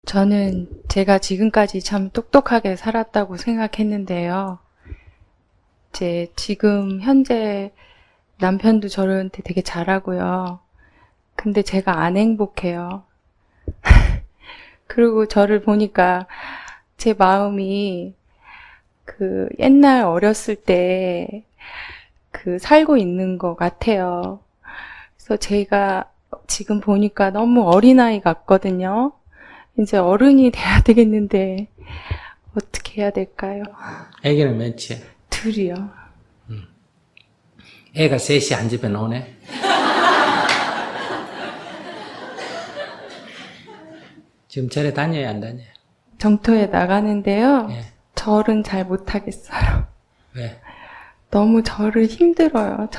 저는 제가 지금까지 참 똑똑하게 살았다고 생각했는데요. 지금 현재 남편도 저한테 되게 잘하고요. 근데 제가 안 행복해요. 그리고 저를 보니까 제 마음이 옛날 어렸을 때 살고 있는 것 같아요. 그래서 제가 지금 보니까 너무 어린아이 같거든요. 이제 어른이 돼야 되겠는데 어떻게 해야 될까요? 애기는 몇이야? 둘이요. 애가 셋이 한 집에 노네? 지금 절에 다녀야 안 다녀요? 정토에 나가는데요. 예. 절은 잘 못하겠어요. 왜? 너무 절을 힘들어요.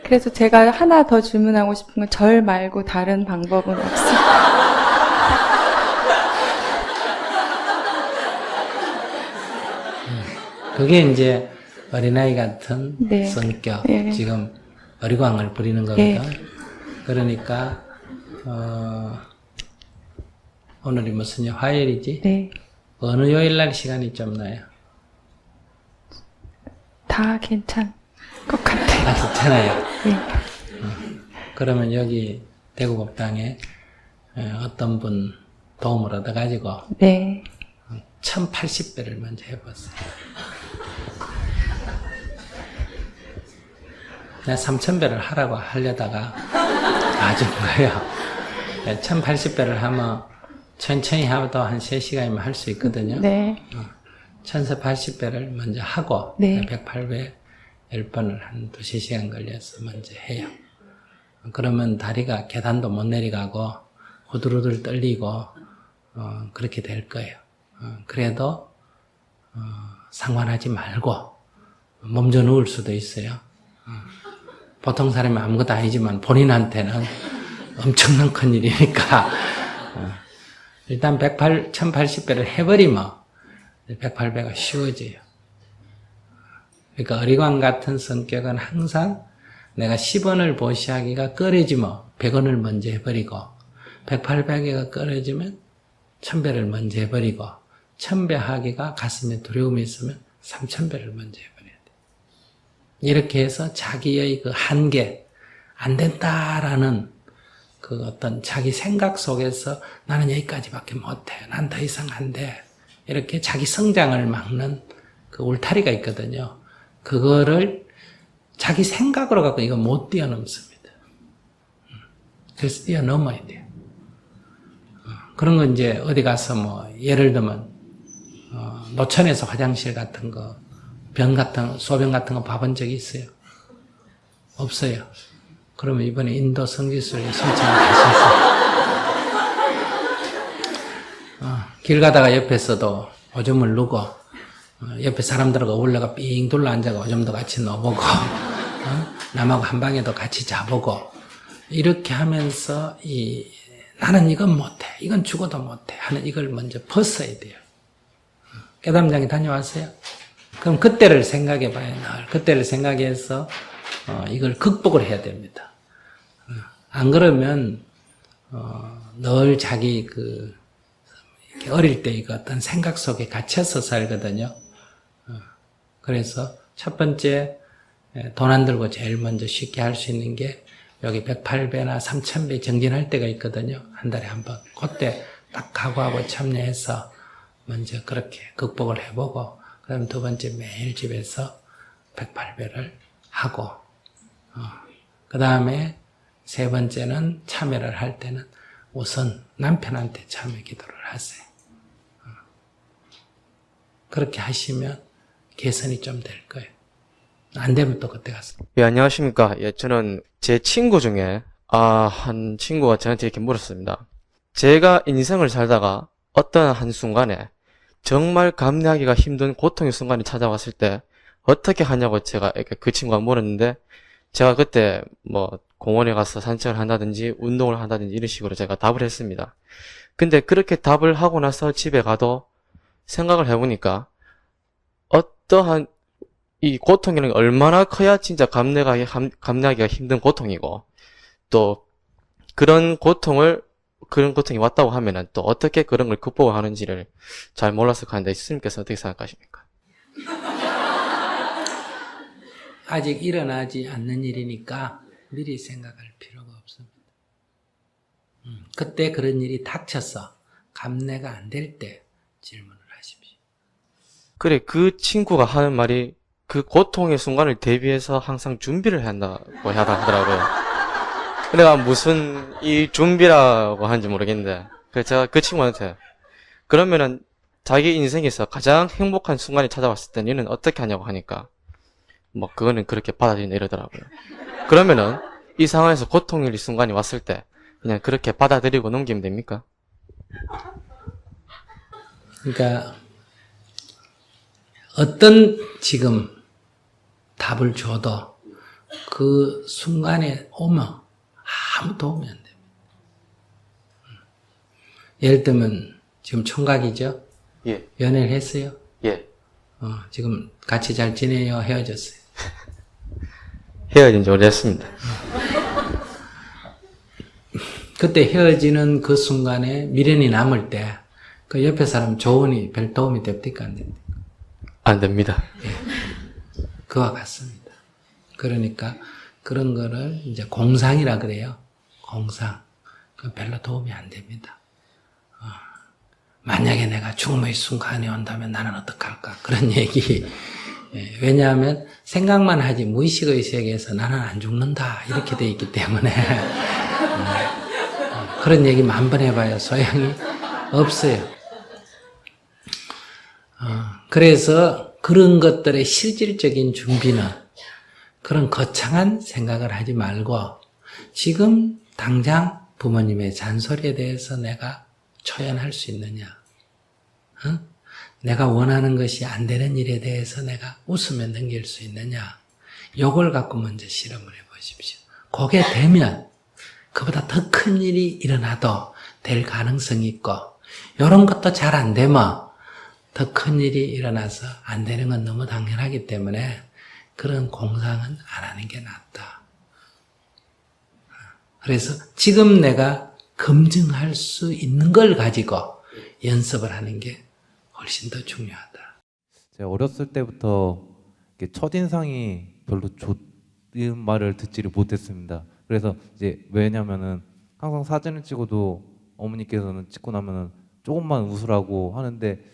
그래서 제가 하나 더 질문하고 싶은 건 절 말고 다른 방법은 없어요. 그게 이제 어린아이 같은 네. 성격, 네. 지금 어리광을 부리는 네. 거거든. 그러니까 오늘이 무슨 요? 화요일이지? 네. 어느 요일날 시간이 좀 나요? 다 괜찮을 것 같아요. 아, 괜찮아요. 네. 그러면 여기 대구법당에 어떤 분 도움을 얻어가지고 네. 1080배를 먼저 해봤어요. 내가 3000배를 하라고 하려다가 아준 거예요. 1080배를 하면 천천히 하도 한 3시간이면 할 수 있거든요. 네. 1080배를 먼저 하고 네. 108배 10번을 한 2-3시간 걸려서 먼저 해요. 그러면 다리가 계단도 못 내려가고 후들후들 떨리고 그렇게 될 거예요. 그래도 상관하지 말고 몸져 누울 수도 있어요. 보통 사람이 아무것도 아니지만 본인한테는 엄청난 큰일이니까 일단 1080배를 해버리면 108배가 쉬워져요. 그러니까 어리광 같은 성격은 항상 내가 10원을 보시하기가 꺼려지면 100원을 먼저 해버리고 108배가 꺼려지면 1000배를 먼저 해버리고 1000배 하기가 가슴에 두려움이 있으면 3000배를 먼저 해버려야 돼. 이렇게 해서 자기의 그 한계, 안 된다라는 그 어떤 자기 생각 속에서 나는 여기까지밖에 못해. 난 더 이상 안 돼. 이렇게 자기 성장을 막는 그 울타리가 있거든요. 그거를 자기 생각으로 갖고 이거 못 뛰어넘습니다. 그래서 뛰어넘어야 돼요. 그런 거 이제 어디 가서 뭐 예를 들면 노천에서 화장실 같은 거, 소변 같은 거 봐본 적이 있어요? 없어요. 그러면 이번에 인도 성지순례 신청을 하셔서 길 가다가 옆에서도 오줌을 누고 옆에 사람들하고 올라가 삥 둘러 앉아가 오줌도 같이 넣어보고 남하고 한 방에도 같이 자보고 이렇게 하면서 나는 이건 못해, 이건 죽어도 못해 하는 이걸 먼저 벗어야 돼요. 깨달음장에 다녀왔어요? 그럼 그때를 생각해 봐요. 그때를 생각해서 이걸 극복을 해야 됩니다. 안 그러면 늘 자기 이렇게 어릴 때 이거 어떤 생각 속에 갇혀서 살거든요. 그래서 첫 번째 돈 안 들고 제일 먼저 쉽게 할 수 있는 게 여기 108배나 3000배 정진할 때가 있거든요. 한 달에 한 번. 그때 딱 각오하고 참여해서 먼저 그렇게 극복을 해보고 그 다음 두 번째 매일 집에서 108배를 하고 그 다음에 세 번째는 참여를 할 때는 우선 남편한테 참여 기도를 하세요. 그렇게 하시면 개선이 좀 될 거예요. 안 되면 또 그때 가서. 예, 안녕하십니까. 예, 저는 제 친구 중에, 한 친구가 저한테 이렇게 물었습니다. 제가 인생을 살다가 어떤 한순간에 정말 감내하기가 힘든 고통의 순간이 찾아왔을 때 어떻게 하냐고 제가 이렇게 그 친구가 물었는데 제가 그때 뭐 공원에 가서 산책을 한다든지 운동을 한다든지 이런 식으로 제가 답을 했습니다. 근데 그렇게 답을 하고 나서 집에 가도 생각을 해보니까 어떠한 이 고통이라는 게 얼마나 커야 진짜 감내하기가 힘든 고통이고 또 그런 고통을 그런 고통이 왔다고 하면은 또 어떻게 그런 걸 극복하는지를 잘 몰라서 하는데 스님께서 어떻게 생각하십니까? 아직 일어나지 않는 일이니까 미리 생각할 필요가 없습니다. 그때 그런 일이 닥쳐서 감내가 안 될 때 질문을 하십시오. 그래, 그 친구가 하는 말이 그 고통의 순간을 대비해서 항상 준비를 한다고 하더라고요. 내가 무슨 이 준비라고 하는지 모르겠는데, 그래서 제가 그 친구한테 그러면은 자기 인생에서 가장 행복한 순간이 찾아왔을 때 너는 어떻게 하냐고 하니까 뭐 그거는 그렇게 받아들인다 이러더라고요. 그러면은 이 상황에서 고통의 순간이 왔을 때 그냥 그렇게 받아들이고 넘기면 됩니까? 그러니까 어떤 지금 답을 줘도 그 순간에 오면 아무 도움이 안 됩니다. 예를 들면 지금 총각이죠? 예, 연애를 했어요? 예. 지금 같이 잘 지내요? 헤어졌어요? 헤어진 지 오래됐습니다. 그때 헤어지는 그 순간에 미련이 남을 때 그 옆에 사람 조언이 별 도움이 됩니까? 안 됩니까? 안 됩니다. 그와 같습니다. 그러니까 그런 거를 이제 공상이라 그래요. 공상. 그 별로 도움이 안 됩니다. 만약에 내가 죽음의 순간이 온다면 나는 어떡할까? 그런 얘기. 왜냐하면 생각만 하지 무의식의 세계에서 나는 안 죽는다. 이렇게 돼 있기 때문에 그런 얘기 만 번 해봐야 소용이 없어요. 그래서 그런 것들의 실질적인 준비는 그런 거창한 생각을 하지 말고 지금 당장 부모님의 잔소리에 대해서 내가 초연할 수 있느냐? 내가 원하는 것이 안 되는 일에 대해서 내가 웃으며 넘길 수 있느냐? 요걸 갖고 먼저 실험을 해보십시오. 그게 되면 그보다 더 큰 일이 일어나도 될 가능성이 있고 이런 것도 잘 안 되면 더 큰 일이 일어나서 안 되는 건 너무 당연하기 때문에 그런 공상은 안 하는 게 낫다. 그래서 지금 내가 검증할 수 있는 걸 가지고 연습을 하는 게 훨씬 더 중요하다. 제가 어렸을 때부터 이렇게 첫인상이 별로 좋은 말을 듣지를 못했습니다. 그래서 이제 왜냐면은 항상 사진을 찍어도 어머니께서는 찍고 나면은 조금만 웃으라고 하는데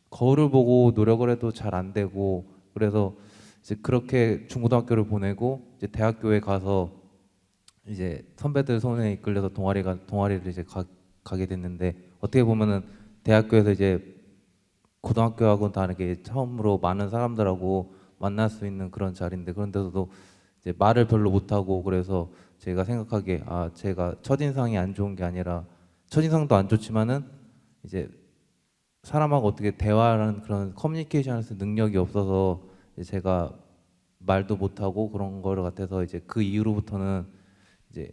거울을 보고 노력을 해도 잘 안 되고 그래서 이제 그렇게 중고등학교를 보내고 이제 대학교에 가서 이제 선배들 손에 이끌려서 동아리를 이제 가게 됐는데 어떻게 보면은 대학교에서 이제 고등학교하고는 다르게 처음으로 많은 사람들하고 만날 수 있는 그런 자리인데 그런데서도 이제 말을 별로 못하고 그래서 제가 생각하기에 제가 첫인상이 안 좋은 게 아니라 첫인상도 안 좋지만은 이제 사람하고 어떻게 대화하는 그런 커뮤니케이션을 쓸 능력이 없어서 이제 제가 말도 못하고 그런 거를 같아서 이제 그 이후로부터는 이제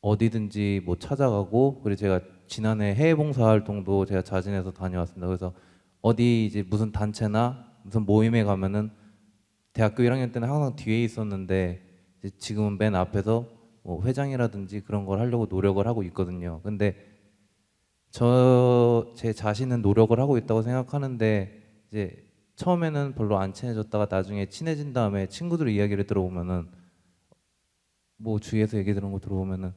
어디든지 뭐 찾아가고 그리고 제가 지난해 해외 봉사 활동도 제가 자진해서 다녀왔습니다. 그래서 어디 이제 무슨 단체나 무슨 모임에 가면은 대학교 1학년 때는 항상 뒤에 있었는데 이제 지금은 맨 앞에서 뭐 회장이라든지 그런 걸 하려고 노력을 하고 있거든요. 근데 제 자신은 노력을 하고 있다고 생각하는데 이제 처음에는 별로 안 친해졌다가 나중에 친해진 다음에 친구들 이야기를 들어보면은 뭐 주위에서 얘기 들은 거 들어보면은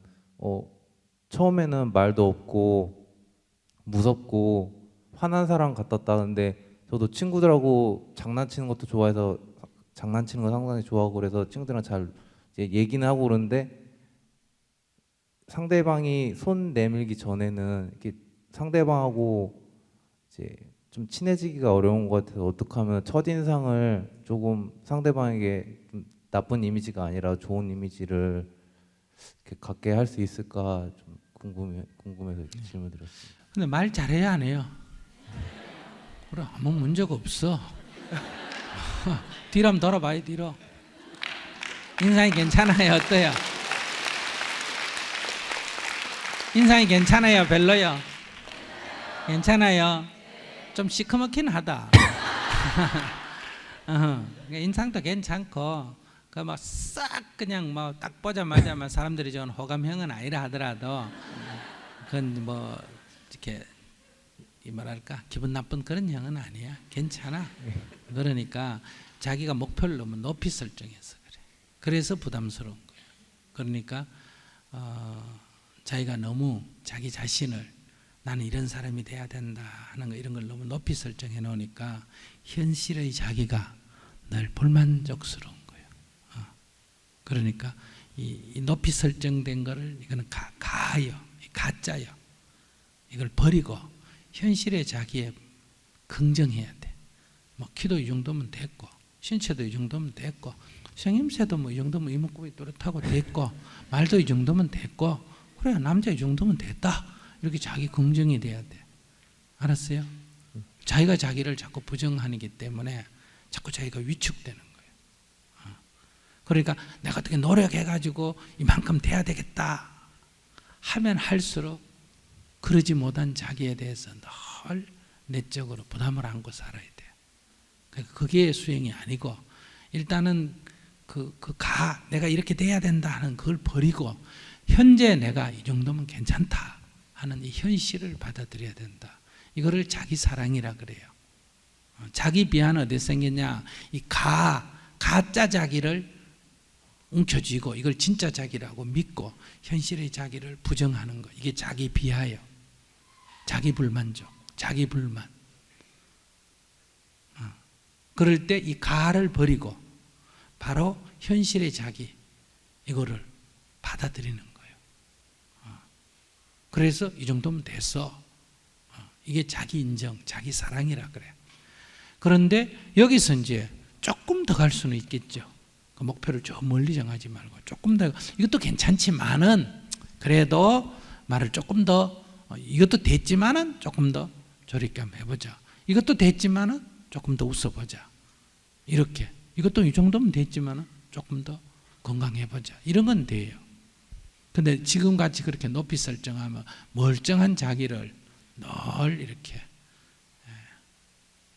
처음에는 말도 없고 무섭고 화난 사람 같았다는데 저도 친구들하고 장난치는 것도 좋아해서 장난치는 거 상당히 좋아하고 그래서 친구들이랑 잘 이제 얘기는 하고 그러는데 상대방이 손 내밀기 전에는 이렇게 상대방하고 이제 좀 친해지기가 어려운 것 같아서 어떻게 하면 첫인상을 조금 상대방에게 좀 나쁜 이미지가 아니라 좋은 이미지를 이렇게 갖게 할 수 있을까 좀 궁금해서 이렇게 질문 드렸습니다. 근데 말 잘해야 안 해요. 그래 아무 문제가 없어. 뒤로 한번 돌아봐요. 뒤로. 인상이 괜찮아요? 어때요? 인상이 괜찮아요? 별로요? 괜찮아요? 좀 시커멓긴 하다. 인상도 괜찮고 그 막 싹 그냥 뭐 딱 보자마자 사람들이 저건 호감형은 아니라 하더라도 그건 뭐 이렇게 이 뭐랄까 기분 나쁜 그런 형은 아니야. 괜찮아. 그러니까 자기가 목표를 너무 높이 설정해서 그래. 그래서 부담스러운 거예요. 그러니까 자기가 너무 자기 자신을 나는 이런 사람이 돼야 된다 하는 거 이런 걸 너무 높이 설정해 놓으니까 현실의 자기가 늘 불만족스러운 거예요. 그러니까 이 높이 설정된 거를 이거는 가요, 가짜요. 이걸 버리고 현실의 자기에 긍정해야 돼. 뭐 키도 이 정도면 됐고, 신체도 이 정도면 됐고, 생김새도 뭐 이 정도면 이목구비 또렷하고 됐고, 말도 이 정도면 됐고, 그래 남자 이 정도면 됐다. 이렇게 자기 긍정이 돼야 돼. 알았어요? 자기가 자기를 자꾸 부정하기 때문에 자꾸 자기가 위축되는 거예요. 그러니까 내가 어떻게 노력해가지고 이만큼 돼야 되겠다 하면 할수록 그러지 못한 자기에 대해서 늘 내적으로 부담을 안고 살아야 돼요. 그러니까 그게 수행이 아니고 일단은 내가 이렇게 돼야 된다 하는 그걸 버리고 현재 내가 이 정도면 괜찮다 하는 이 현실을 받아들여야 된다. 이거를 자기 사랑이라 그래요. 자기 비하는 어디서 생겼냐? 이 가짜 자기를 움켜쥐고 이걸 진짜 자기라고 믿고 현실의 자기를 부정하는 거. 이게 자기 비하예요. 자기 불만족, 자기 불만. 그럴 때 이 가를 버리고 바로 현실의 자기 이거를 받아들이는 거예요. 그래서 이 정도면 됐어. 이게 자기 인정, 자기 사랑이라 그래요. 그런데 여기서 이제 조금 더 갈 수는 있겠죠. 그 목표를 저 멀리 정하지 말고 조금 더 이것도 괜찮지만은 그래도 말을 조금 더 이것도 됐지만은 조금 더 저렇게 한번 해보자. 이것도 됐지만은 조금 더 웃어보자. 이렇게 이것도 이 정도면 됐지만은 조금 더 건강해보자. 이런 건 돼요. 근데 지금같이 그렇게 높이 설정하면 멀쩡한 자기를 늘 이렇게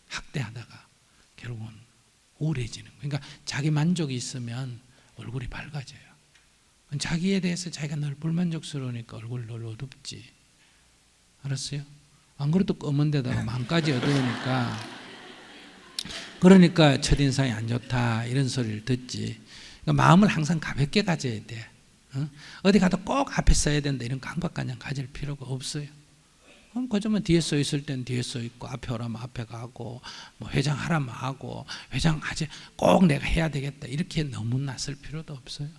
학대하다가 결국은 우울해지는 거예요. 그러니까 자기 만족이 있으면 얼굴이 밝아져요. 자기에 대해서 자기가 늘 불만족스러우니까 얼굴이 늘 어둡지. 알았어요? 안 그래도 검은 데다가 마음까지 어두우니까 그러니까 첫인상이 안 좋다 이런 소리를 듣지. 그러니까 마음을 항상 가볍게 가져야 돼. 어디 가도 꼭 앞에 써야 된다 이런 강박관념 가질 필요가 없어요. 그러면 뒤에 써 있을 땐 뒤에 써 있고 앞에 오라면 앞에 가고 뭐 회장하라면 하고 회장하지 꼭 내가 해야 되겠다 이렇게 너무 나설 필요도 없어요.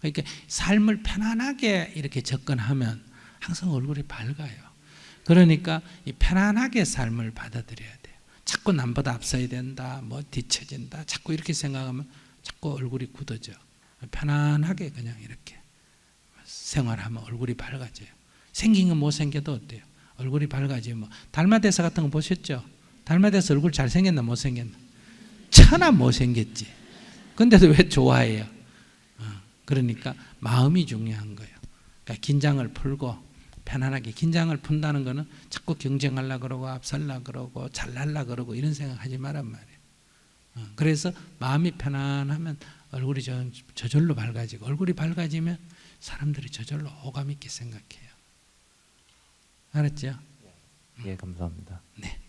그러니까 삶을 편안하게 이렇게 접근하면 항상 얼굴이 밝아요. 그러니까 이 편안하게 삶을 받아들여야 돼요. 자꾸 남보다 앞서야 된다, 뭐 뒤처진다, 자꾸 이렇게 생각하면 자꾸 얼굴이 굳어져. 편안하게 그냥 이렇게 생활하면 얼굴이 밝아져요. 생긴 건 못생겨도 어때요? 얼굴이 밝아지면 뭐 달마대사 같은 거 보셨죠? 달마대사 얼굴 잘생겼나 못생겼나? 천하 못생겼지. 근데도 왜 좋아해요? 그러니까 마음이 중요한 거예요. 그러니까 긴장을 풀고 편안하게 긴장을 푼다는 거는 자꾸 경쟁하려고 그러고 앞설려고 그러고 잘날려고 그러고 이런 생각하지 말란 말이에요. 그래서 마음이 편안하면 얼굴이 저절로 밝아지고 얼굴이 밝아지면 사람들이 저절로 호감 있게 생각해요. 알았죠? 예, 감사합니다. 네.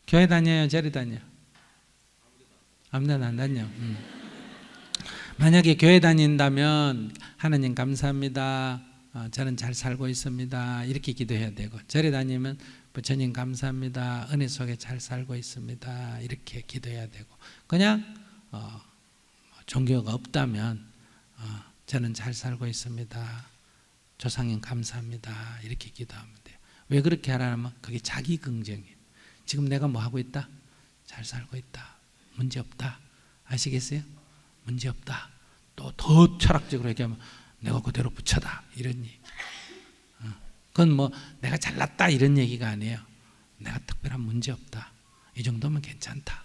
교회 다녀요? 절에 다녀요? 아무데나 안 다녀. 만약에 교회 다닌다면 하나님 감사합니다. 저는 잘 살고 있습니다. 이렇게 기도해야 되고 절에 다니면 부처님 감사합니다. 은혜 속에 잘 살고 있습니다. 이렇게 기도해야 되고 그냥 종교가 없다면 저는 잘 살고 있습니다. 조상님 감사합니다. 이렇게 기도하면 돼요. 왜 그렇게 하라면 그게 자기 긍정이에요. 지금 내가 뭐 하고 있다? 잘 살고 있다. 문제 없다. 아시겠어요? 문제 없다. 또 더 철학적으로 얘기하면 내가 그대로 부처다. 이런 얘기. 그건 뭐 내가 잘났다 이런 얘기가 아니에요. 내가 특별한 문제 없다. 이 정도면 괜찮다.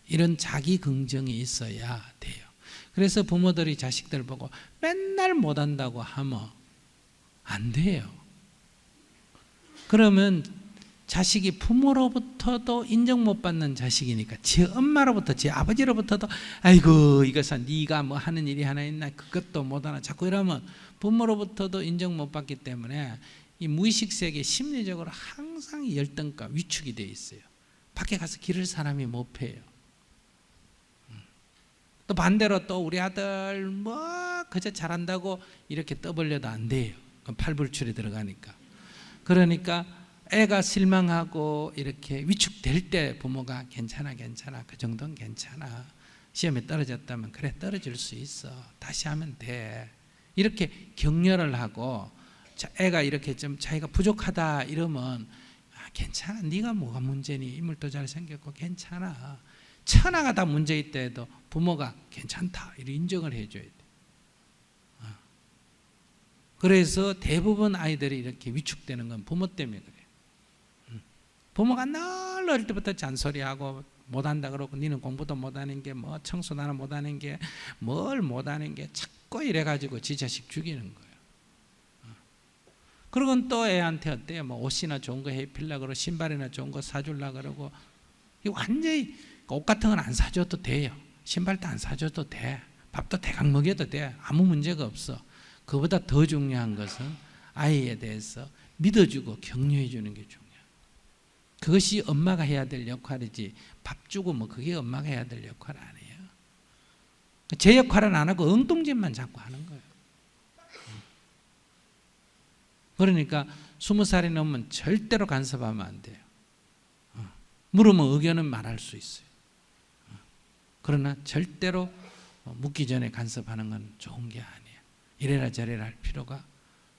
이런 자기 긍정이 있어야 돼요. 그래서 부모들이 자식들 보고 맨날 못한다고 하면 안 돼요. 그러면 자식이 부모로부터도 인정 못 받는 자식이니까 제 엄마로부터 제 아버지로부터도 아이고 이것은 네가 뭐 하는 일이 하나 있나 그것도 못하나 자꾸 이러면 부모로부터도 인정 못 받기 때문에 이 무의식 세계 심리적으로 항상 열등감 위축이 돼 있어요. 밖에 가서 기를 사람이 못 펴요. 또 반대로 또 우리 아들 뭐 그저 잘한다고 이렇게 떠벌려도 안 돼요. 그럼 팔불출이 들어가니까. 그러니까 애가 실망하고 이렇게 위축될 때 부모가 괜찮아 그 정도는 괜찮아. 시험에 떨어졌다면 그래 떨어질 수 있어. 다시 하면 돼. 이렇게 격려를 하고 애가 이렇게 좀 자기가 부족하다 이러면 괜찮아. 네가 뭐가 문제니. 인물도 잘생겼고 괜찮아. 천하가 다 문제 있다 해도 부모가 괜찮다 이렇게 인정을 해줘야 돼. 그래서 대부분 아이들이 이렇게 위축되는 건 부모 때문에 그래요. 부모가 늘 어릴 때부터 잔소리하고 못한다 그러고 니는 공부도 못하는 게 뭐 청소도 하나 못하는 게 뭘 못하는 게 자꾸 이래가지고 지 자식 죽이는 거예요. 그러고는 또 애한테 어때요? 뭐 옷이나 좋은 거 해입히려고 그러고 신발이나 좋은 거 사주려고 그러고 완전히 옷 같은 건 안 사줘도 돼요. 신발도 안 사줘도 돼. 밥도 대강 먹여도 돼. 아무 문제가 없어. 그보다 더 중요한 것은 아이에 대해서 믿어주고 격려해주는 게 중요해요. 그것이 엄마가 해야 될 역할이지 밥 주고 뭐 그게 엄마가 해야 될 역할 아니에요. 제 역할은 안 하고 엉뚱짓만 자꾸 하는 거예요. 그러니까 20살이 넘으면 절대로 간섭하면 안 돼요. 물으면 의견은 말할 수 있어요. 그러나 절대로 묻기 전에 간섭하는 건 좋은 게 아니에요. 이래라 저래라 할 필요가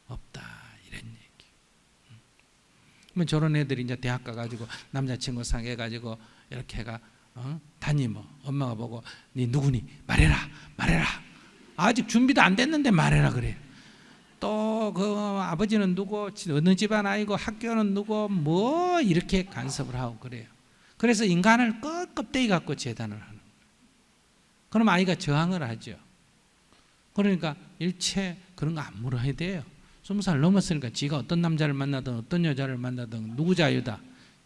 없다 이런 얘기. 저런 애들이 이제 대학 가가지고 남자친구 사귀어가지고 이렇게 해가 다니면 엄마가 보고 네 누구니 말해라 아직 준비도 안 됐는데 말해라 그래요. 또 그 아버지는 누구 어느 집안 아이고 학교는 누구 뭐 이렇게 간섭을 하고 그래요. 그래서 인간을 껍데기 갖고 재단을 하는 거예요. 그럼 아이가 저항을 하죠. 그러니까 일체 그런 거 안 물어야 돼요. 20살 넘었으니까 지가 어떤 남자를 만나든 어떤 여자를 만나든 누구 자유다.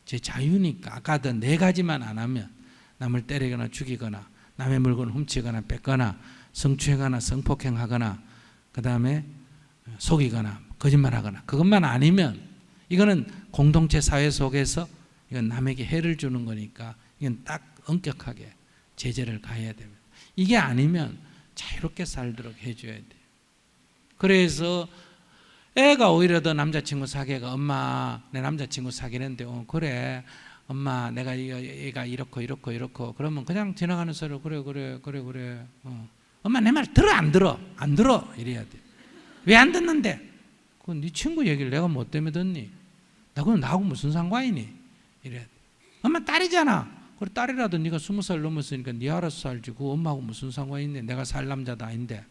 제 자유니까 아까도 4가지만 안 하면 남을 때리거나 죽이거나 남의 물건을 훔치거나 뺏거나 성추행하거나 성폭행하거나 그 다음에 속이거나 거짓말하거나 그것만 아니면 이거는 공동체 사회 속에서 이건 남에게 해를 주는 거니까 이건 딱 엄격하게 제재를 가해야 됩니다. 이게 아니면 자유롭게 살도록 해줘야 돼요. 그래서 애가 오히려 더 남자친구 사귀어가 엄마 내 남자친구 사귀는데 그래 엄마 내가 얘가 이렇고 그러면 그냥 지나가는 소리로 그래 엄마 내 말 들어 안 들어 이래야 돼. 왜 안 듣는데? 그건 네 친구 얘기를 내가 뭐 때문에 듣니? 그건 나하고 무슨 상관이니? 이래야 돼. 엄마 딸이잖아. 그래 딸이라도 네가 20살 넘었으니까 네 알아서 살지. 그 엄마하고 무슨 상관이 있네. 내가 살 남자도 아닌데.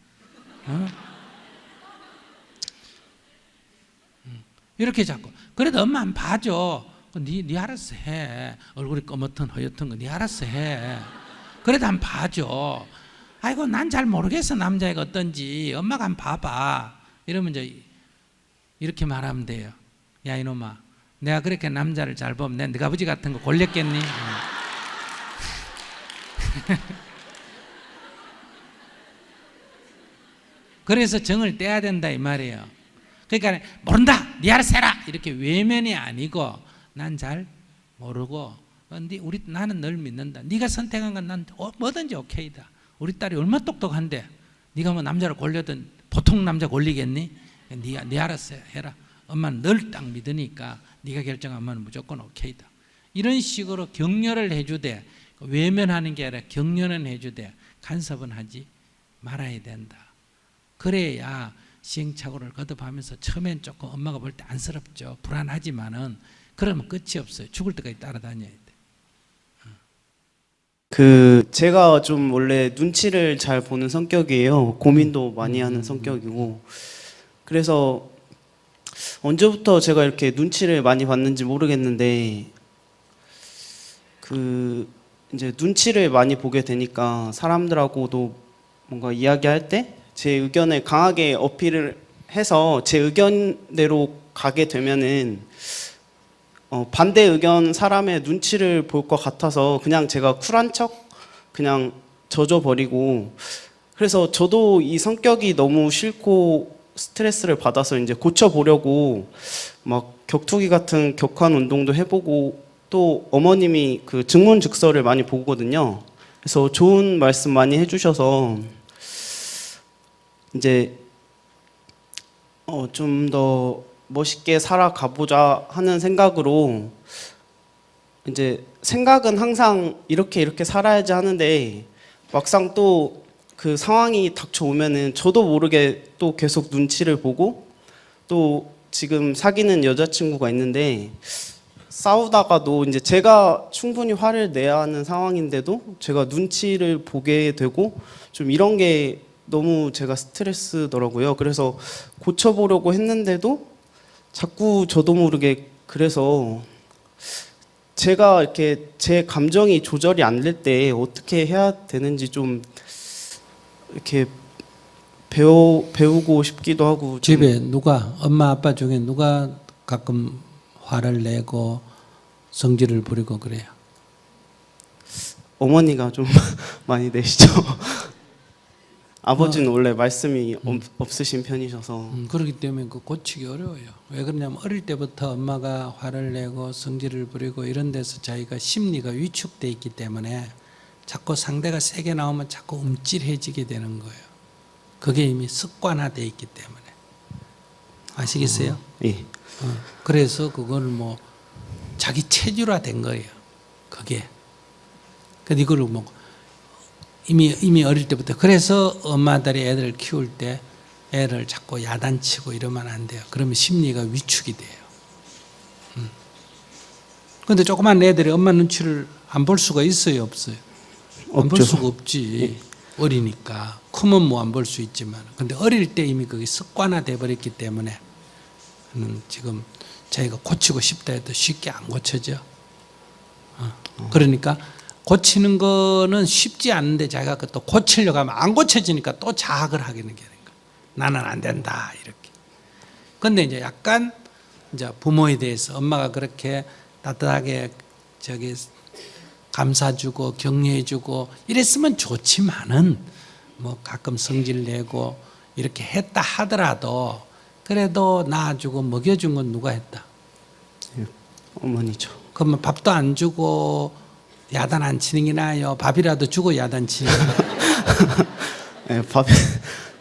이렇게 자꾸. 그래도 엄마 안 봐줘. 네 알아서 해. 얼굴이 검었든 허옇든 거 네 알아서 해. 그래도 안 봐줘. 아이고 난 잘 모르겠어 남자애가 어떤지. 엄마가 한 봐봐. 이러면 이제 이렇게 말하면 돼요. 야 이놈아 내가 그렇게 남자를 잘 보면 내 네가 아버지 같은 거 골렸겠니? 그래서 정을 떼야 된다 이 말이에요. 그러니까 모른다 네 알아서 해라 이렇게 외면이 아니고 난 잘 모르고 나는 널 믿는다. 네가 선택한 건 난 뭐든지 오케이다. 우리 딸이 얼마나 똑똑한데 네가 뭐 남자를 골려든 보통 남자 골리겠니? 네 알아서 해라. 엄마는 널 딱 믿으니까 네가 결정하면 무조건 오케이다. 이런 식으로 격려를 해주되 외면하는 게 아니라 격려는 해주되 간섭은 하지 말아야 된다. 그래야 시행착오를 거듭하면서 처음엔 조금 엄마가 볼 때 안쓰럽죠. 불안하지만은 그러면 끝이 없어요. 죽을 때까지 따라다녀야 돼. 제가 좀 원래 눈치를 잘 보는 성격이에요. 고민도 많이 하는 성격이고. 그래서 언제부터 제가 이렇게 눈치를 많이 봤는지 모르겠는데 이제 눈치를 많이 보게 되니까 사람들하고도 뭔가 이야기할 때 제 의견을 강하게 어필을 해서 제 의견대로 가게 되면은 반대 의견 사람의 눈치를 볼 것 같아서 그냥 제가 쿨한 척 그냥 져줘버리고, 그래서 저도 이 성격이 너무 싫고 스트레스를 받아서 이제 고쳐보려고 막 격투기 같은 격한 운동도 해보고, 또 어머님이 그 증문즉서를 많이 보거든요. 그래서 좋은 말씀 많이 해주셔서 이제 좀 더 멋있게 살아가보자 하는 생각으로, 이제 생각은 항상 이렇게 살아야지 하는데 막상 또 그 상황이 닥쳐오면은 저도 모르게 또 계속 눈치를 보고, 또 지금 사귀는 여자친구가 있는데 싸우다가도 이제 제가 충분히 화를 내야 하는 상황인데도 제가 눈치를 보게 되고, 좀 이런 게 너무 제가 스트레스더라고요. 그래서 고쳐보려고 했는데도 자꾸 저도 모르게, 그래서 제가 이렇게 제 감정이 조절이 안 될 때 어떻게 해야 되는지 좀 이렇게 배우고 싶기도 하고. 좀 집에 누가 엄마 아빠 중에 누가 가끔 화를 내고 성질을 부리고 그래요? 어머니가 좀 많이 내시죠. 아버지는 원래 말씀이 없으신 편이셔서. 그렇기 때문에 그 고치기 어려워요. 왜 그러냐면 어릴 때부터 엄마가 화를 내고 성질을 부리고 이런 데서 자기가 심리가 위축돼 있기 때문에 자꾸 상대가 세게 나오면 자꾸 움찔해지게 되는 거예요. 그게 이미 습관화돼 있기 때문에. 아시겠어요? 예. 그래서 그걸 뭐 자기 체질화된 거예요. 그게. 근데 이걸 뭐 이미 어릴 때부터. 그래서 엄마들이 애들을 키울 때 애를 자꾸 야단치고 이러면 안 돼요. 그러면 심리가 위축이 돼요. 근데 조그만 애들이 엄마 눈치를 안 볼 수가 있어요, 없어요? 안 볼 없죠. 수가 없지. 어리니까. 크면 뭐 안 볼 수 있지만. 근데 어릴 때 이미 그게 습관화돼 버렸기 때문에 지금 자기가 고치고 싶다 해도 쉽게 안 고쳐져. 그러니까 고치는 거는 쉽지 않은데 자기가 또 고치려고 하면 안 고쳐지니까 또 자학을 하게 되는 거야. 나는 안 된다 이렇게. 근데 이제 약간 이제 부모에 대해서 엄마가 그렇게 따뜻하게 저기 감사주고 격려해주고 이랬으면 좋지만은 뭐 가끔 성질 내고 이렇게 했다 하더라도 그래도 낳아주고 먹여준 건 누가 했다? 어머니죠. 그러면 밥도 안 주고 야단 안 치는 게 나아요? 밥이라도 주고 야단 치는 게 나아요?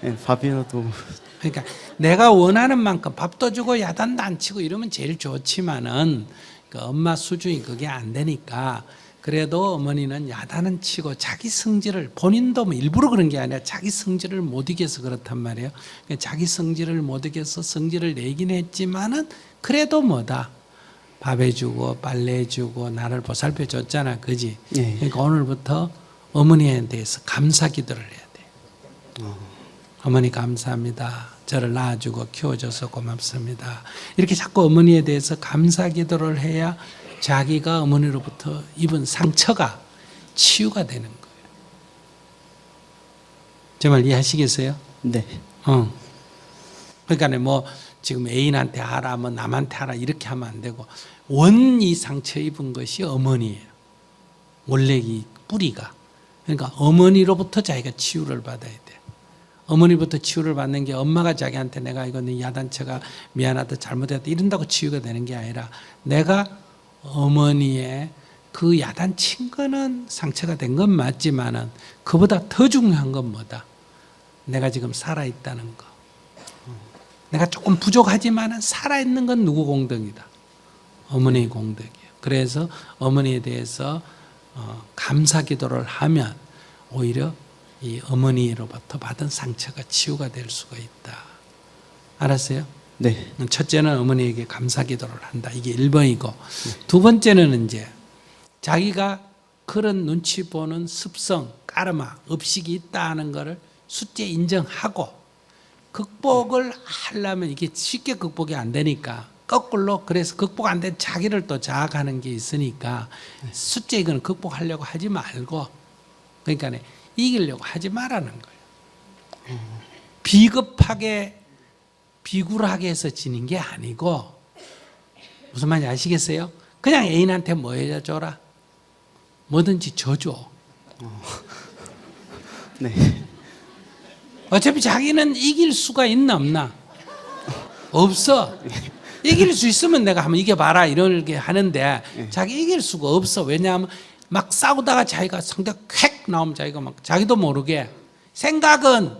예, 밥이라도. 그러니까 내가 원하는 만큼 밥도 주고 야단도 안 치고 이러면 제일 좋지만은 그 엄마 수준이 그게 안 되니까 그래도 어머니는 야단은 치고 자기 성질을 본인도 뭐 일부러 그런 게 아니라 자기 성질을 못 이겨서 그렇단 말이에요. 그러니까 자기 성질을 못 이겨서 성질을 내긴 했지만은 그래도 뭐다. 밥 해주고 빨래 해주고 나를 보살펴 줬잖아, 그지? 예. 그러니까 오늘부터 어머니에 대해서 감사 기도를 해야 돼. 어머니 감사합니다. 저를 낳아주고 키워줘서 고맙습니다. 이렇게 자꾸 어머니에 대해서 감사 기도를 해야 자기가 어머니로부터 입은 상처가 치유가 되는 거예요. 제 말 이해하시겠어요? 네. 그러니까 뭐 지금 애인한테 하라, 뭐 남한테 하라 이렇게 하면 안 되고 원이 상처 입은 것이 어머니예요. 원래 이 뿌리가. 그러니까 어머니로부터 자기가 치유를 받아야 돼. 어머니부터 치유를 받는 게 엄마가 자기한테 내가 이거 네 야단쳐가 미안하다 잘못했다 이런다고 치유가 되는 게 아니라 내가 어머니의 그 야단친 거는 상처가 된 건 맞지만은 그보다 더 중요한 건 뭐다? 내가 지금 살아있다는 거. 내가 조금 부족하지만은 살아있는 건 누구 공덕이다? 어머니의 공덕이에요. 그래서 어머니에 대해서 감사 기도를 하면 오히려 이 어머니로부터 받은 상처가 치유가 될 수가 있다. 알았어요? 네. 첫째는 어머니에게 감사 기도를 한다. 이게 1번이고 두 번째는 이제 자기가 그런 눈치 보는 습성, 까르마, 업식이 있다 하는 거를 숫제 인정하고 극복을 하려면 이게 쉽게 극복이 안 되니까 거꾸로 그래서 극복 안 된 자기를 또 자학하는 게 있으니까 숫제 이거는 극복하려고 하지 말고 그러니까 이기려고 하지 말라는 거예요. 비겁하게 비굴하게 해서 지는 게 아니고 무슨 말인지 아시겠어요? 그냥 애인한테 뭐 해줘라? 뭐든지 줘줘. 네. 어차피 자기는 이길 수가 있나 없나? 없어. 이길 수 있으면 내가 한번 이겨봐라 이렇게 하는데 자기 이길 수가 없어. 왜냐하면 막 싸우다가 자기가 상대가 콱 나오면 자기가 막 자기도 모르게 생각은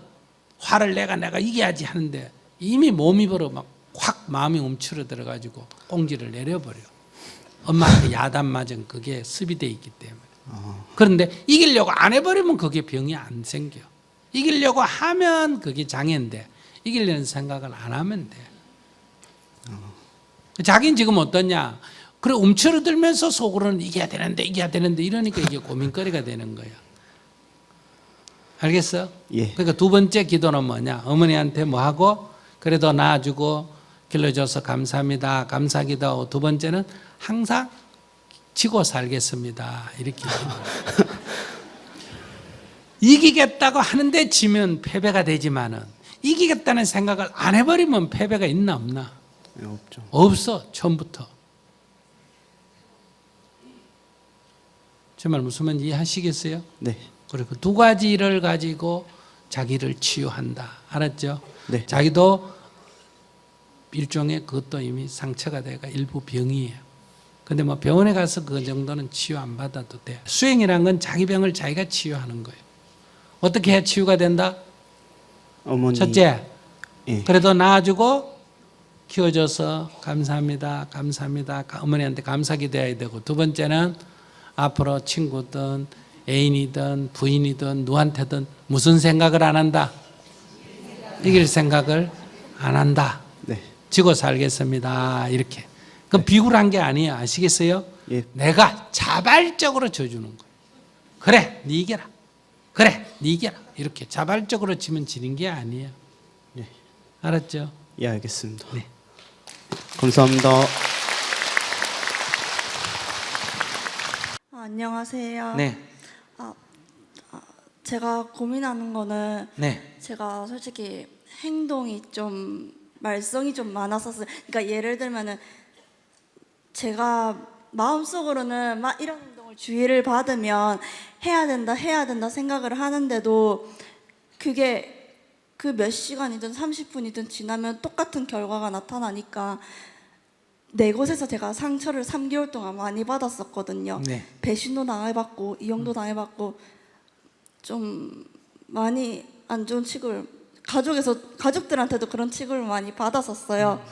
화를 내가 이겨야지 하는데 이미 몸이 벌어 막 확 마음이 움츠러 들어가지고 꽁지를 내려버려. 엄마한테 야단 맞은 그게 습이 돼 있기 때문에. 그런데 이기려고 안 해버리면 그게 병이 안 생겨. 이기려고 하면 그게 장애인데 이기려는 생각을 안 하면 돼. 자기는 지금 어떠냐? 그래 움츠러들면서 속으로는 이겨야 되는데 이러니까 이게 고민거리가 되는 거야. 알겠어? 예. 그러니까 두 번째 기도는 뭐냐? 어머니한테 뭐 하고 그래도 낳아주고 길러줘서 감사합니다. 감사기도. 두 번째는 항상 지고 살겠습니다. 이렇게. 이기겠다고 하는데 지면 패배가 되지만은 이기겠다는 생각을 안 해버리면 패배가 있나 없나? 네, 없죠. 없어. 처음부터. 정말 무슨 말인지 이해하시겠어요? 네. 그리고 두 가지를 가지고 자기를 치유한다. 알았죠? 네. 자기도 일종의 그것도 이미 상처가 돼가 일부 병이에요. 근데 뭐 병원에 가서 그 정도는 치유 안 받아도 돼. 수행이란 건 자기 병을 자기가 치유하는 거예요. 어떻게 해야 치유가 된다? 어머니. 첫째, 예. 그래도 낳아주고 키워줘서 감사합니다. 감사합니다. 어머니한테 감사기도해야 되고, 두 번째는 앞으로 친구든 애인이든 부인이든 누구한테든 무슨 생각을 안 한다? 이길 생각을 안 한다. 네. 지고 살겠습니다. 이렇게. 그럼 비굴한 게 아니에요. 아시겠어요? 예. 내가 자발적으로 져주는 거예요. 그래, 네 이겨라. 그래, 네 이겨라. 이렇게 자발적으로 지면 지는 게 아니에요. 네. 알았죠? 예, 알겠습니다. 네. 감사합니다. 안녕하세요. 네. 제가 고민하는 거는 네. 제가 솔직히 행동이 좀 말썽이 좀 많았었어요. 그러니까 예를 들면은 제가 마음속으로는 막 이런 행동을 주의를 받으면 해야 된다 생각을 하는데도 그게 그 몇 시간이든 30분이든 지나면 똑같은 결과가 나타나니까 네 곳에서 제가 상처를 3개월 동안 많이 받았었거든요. 네. 배신도 당해봤고 이용도 당해봤고 좀 많이 안 좋은 취급을 가족들한테도 그런 취급을 많이 받았었어요.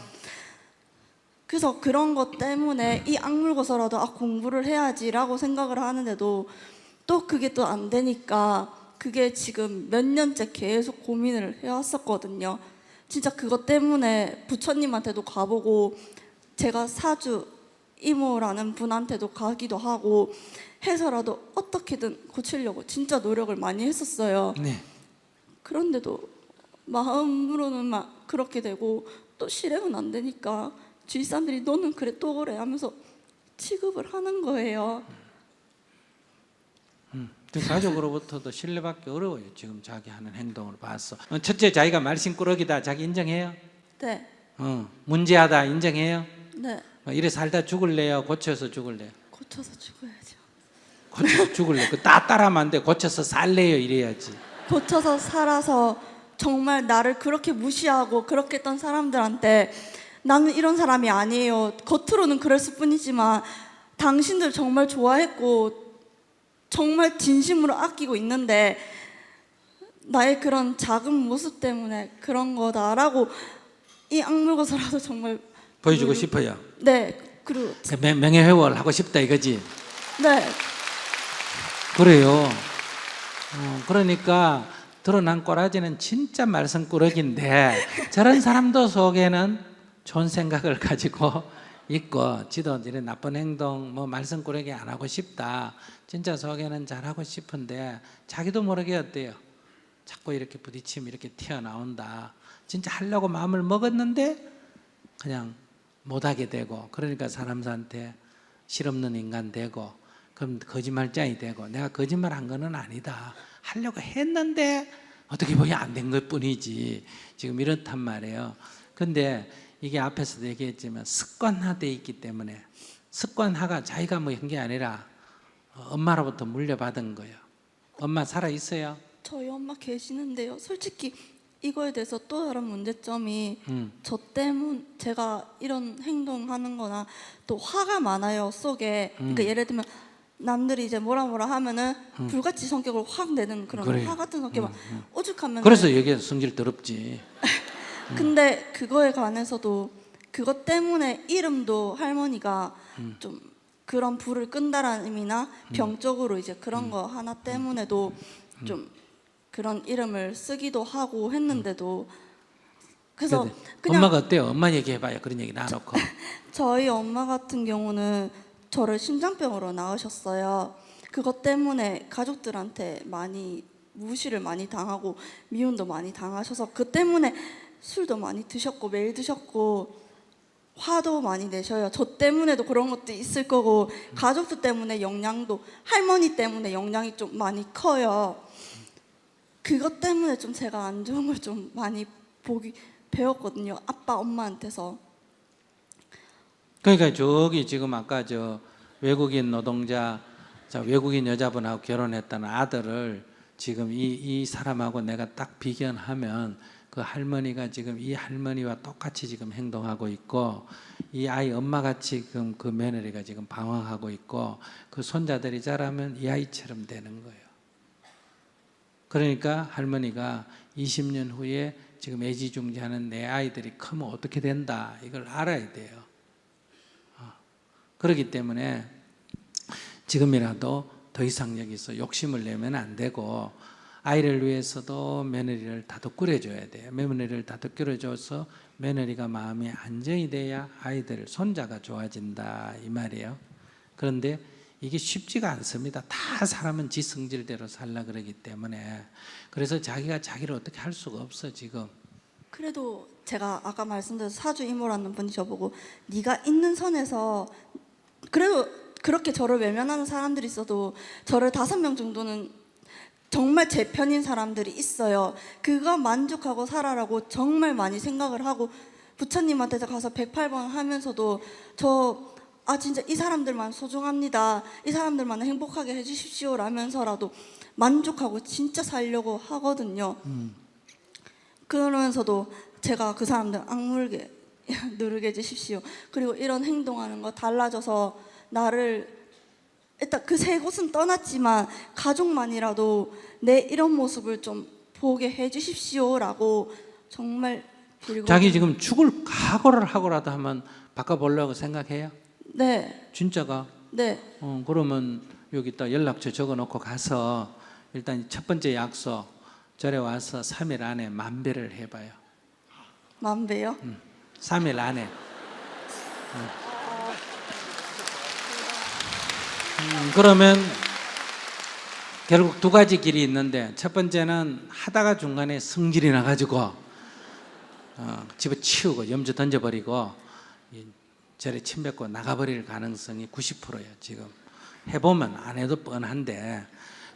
그래서 그런 것 때문에 이 악물고서라도 공부를 해야지라고 생각을 하는데도 또 그게 또 안 되니까 그게 지금 몇 년째 계속 고민을 해왔었거든요. 진짜 그것 때문에 부처님한테도 가보고 제가 사주 이모라는 분한테도 가기도 하고 해서라도 어떻게든 고치려고 진짜 노력을 많이 했었어요. 네. 그런데도 마음으로는 막 그렇게 되고 또 실행은 안 되니까 주위 사람들이 너는 그래 또 그래 하면서 취급을 하는 거예요. 가족으로부터도 신뢰받기 어려워요. 지금 자기 하는 행동을 봐서. 첫째, 자기가 말썽꾸러기다. 자기 인정해요? 네, 문제하다 인정해요? 네, 이래 살다 죽을래요? 고쳐서 죽을래요? 고쳐서 죽어야죠. 고쳐서 죽을래. 그 따라하면 안 돼. 고쳐서 살래요. 이래야지. 고쳐서 살아서 정말 나를 그렇게 무시하고 그렇게 했던 사람들한테 나는 이런 사람이 아니에요. 겉으로는 그랬을 뿐이지만 당신들 정말 좋아했고 정말 진심으로 아끼고 있는데 나의 그런 작은 모습 때문에 그런 거다라고 이 악물고서라도 정말 보여주고 싶어요. 네, 그리고 명예회복을 하고 싶다 이거지. 네, 그래요. 그러니까 드러난 꼬라지는 진짜 말썽꾸러기인데 저런 사람도 속에는 좋은 생각을 가지고 있고 지도 이런 나쁜 행동 뭐 말썽꾸러기 안 하고 싶다. 진짜 속에는 잘하고 싶은데 자기도 모르게 어때요? 자꾸 이렇게 부딪히면 이렇게 튀어나온다. 진짜 하려고 마음을 먹었는데 그냥 못하게 되고 그러니까 사람들한테 실없는 인간 되고 그럼 거짓말장이 되고 내가 거짓말한 거는 아니다. 하려고 했는데 어떻게 보면 안 된 것 뿐이지. 지금 이렇단 말이에요. 근데 이게 앞에서도 얘기했지만 습관화되어 있기 때문에 습관화가 자기가 뭐 한 게 아니라 엄마로부터 물려받은 거예요. 엄마 살아 있어요? 저희 엄마 계시는데요. 솔직히 이거에 대해서 또 다른 문제점이 저 때문 제가 이런 행동하는 거나 또 화가 많아요 속에. 그러니까 예를 들면 남들이 이제 뭐라 하면은 불같이 성격을 확 내는 그런 그래요. 화 같은 성격 막 오죽하면 그래서 여기에 성질 더럽지. 근데 그거에 관해서도 그것 때문에 이름도 할머니가 좀 그런 불을 끈다라는 의미나 병적으로 이제 그런 거 하나 때문에도 좀 그런 이름을 쓰기도 하고 했는데도 그래서 근데 그냥 엄마가 어때요? 엄마 얘기해봐요. 그런 얘기 놔놓고. 저희 엄마 같은 경우는 저를 심장병으로 낳으셨어요. 그것 때문에 가족들한테 많이 무시를 많이 당하고 미움도 많이 당하셔서 그 때문에 술도 많이 드셨고 매일 드셨고 화도 많이 내셔요. 저 때문에도 그런 것도 있을 거고 가족들 때문에 영향도 할머니 때문에 영향이 좀 많이 커요. 그것 때문에 좀 제가 안 좋은 걸 좀 많이 배웠거든요. 아빠 엄마한테서. 그러니까 저기 지금 아까 저 외국인 노동자, 외국인 여자분하고 결혼했다는 아들을 지금 이 사람하고 내가 딱 비견하면 그 할머니가 지금 이 할머니와 똑같이 지금 행동하고 있고 이 아이 엄마같이 지금 그 며느리가 지금 방황하고 있고 그 손자들이 자라면 이 아이처럼 되는 거예요. 그러니까 할머니가 20년 후에 지금 애지중지하는 내 아이들이 크면 어떻게 된다 이걸 알아야 돼요. 그렇기 때문에 지금이라도 더 이상 여기서 욕심을 내면 안 되고 아이를 위해서도 며느리를 다독거려줘야 돼요. 며느리를 다독거려줘서 며느리가 마음이 안정이 돼야 아이들, 손자가 좋아진다 이 말이에요. 그런데 이게 쉽지가 않습니다. 다 사람은 지 성질대로 살라 그러기 때문에 그래서 자기가 자기를 어떻게 할 수가 없어 지금. 그래도 제가 아까 말씀드린 사주 이모라는 분이 저보고 네가 있는 선에서 그래도 그렇게 저를 외면하는 사람들이 있어도 저를 5명 정도는 정말 제 편인 사람들이 있어요. 그거 만족하고 살아라고 정말 많이 생각을 하고 부처님한테 가서 108번 하면서도 진짜 이 사람들만 소중합니다. 이 사람들만 행복하게 해주십시오 라면서라도 만족하고 진짜 살려고 하거든요. 그러면서도 제가 그 사람들 악물게 누르게 해주십시오. 그리고 이런 행동하는 거 달라져서 나를 일단 그 세 곳은 떠났지만 가족만이라도 내 이런 모습을 좀 보게 해주십시오라고 정말 빌고. 자기 지금 죽을 각오를 하고라도 한번 바꿔보려고 생각해요? 네. 진짜가? 네. 그러면 여기다 연락처 적어놓고 가서 일단 첫 번째 약속 절에 와서 3일 안에 만배를 해봐요. 만배요? 3일 안에. 그러면 결국 2가지 길이 있는데 첫 번째는 하다가 중간에 성질이 나가지고 집어치우고 염주 던져버리고 절에 침 뱉고 나가버릴 가능성이 90%예요. 지금 해보면 안 해도 뻔한데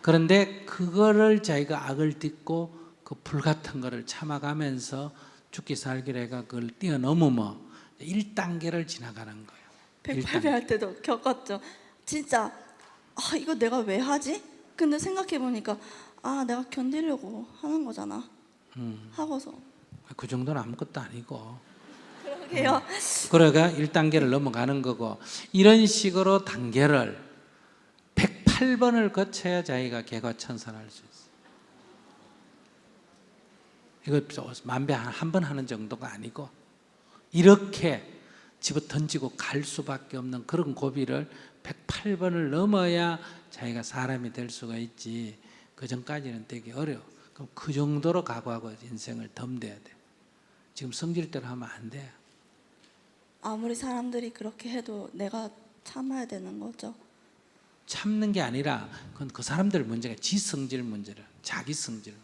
그런데 그거를 자기가 악을 딛고 그 불같은 거를 참아가면서 죽기 살기를 해가 그걸 뛰어넘으면 1단계를 지나가는 거예요. 108배 할 때도 겪었죠. 진짜 이거 내가 왜 하지? 근데 생각해보니까 내가 견디려고 하는 거잖아 하고서 그 정도는 아무것도 아니고 그러게요. 그러니까 1단계를 넘어가는 거고 이런 식으로 단계를 108번을 거쳐야 자기가 개과천선할 수 있어요. 이거 만배 한 번 하는 정도가 아니고 이렇게 집어 던지고 갈 수밖에 없는 그런 고비를 108번을 넘어야 자기가 사람이 될 수가 있지 그 전까지는 되게 어려워. 그럼 그 정도로 각오하고 인생을 덤벼야 돼. 지금 성질대로 하면 안 돼. 아무리 사람들이 그렇게 해도 내가 참아야 되는 거죠. 참는 게 아니라 그건 그 사람들 문제가 지 성질 문제라. 자기 성질.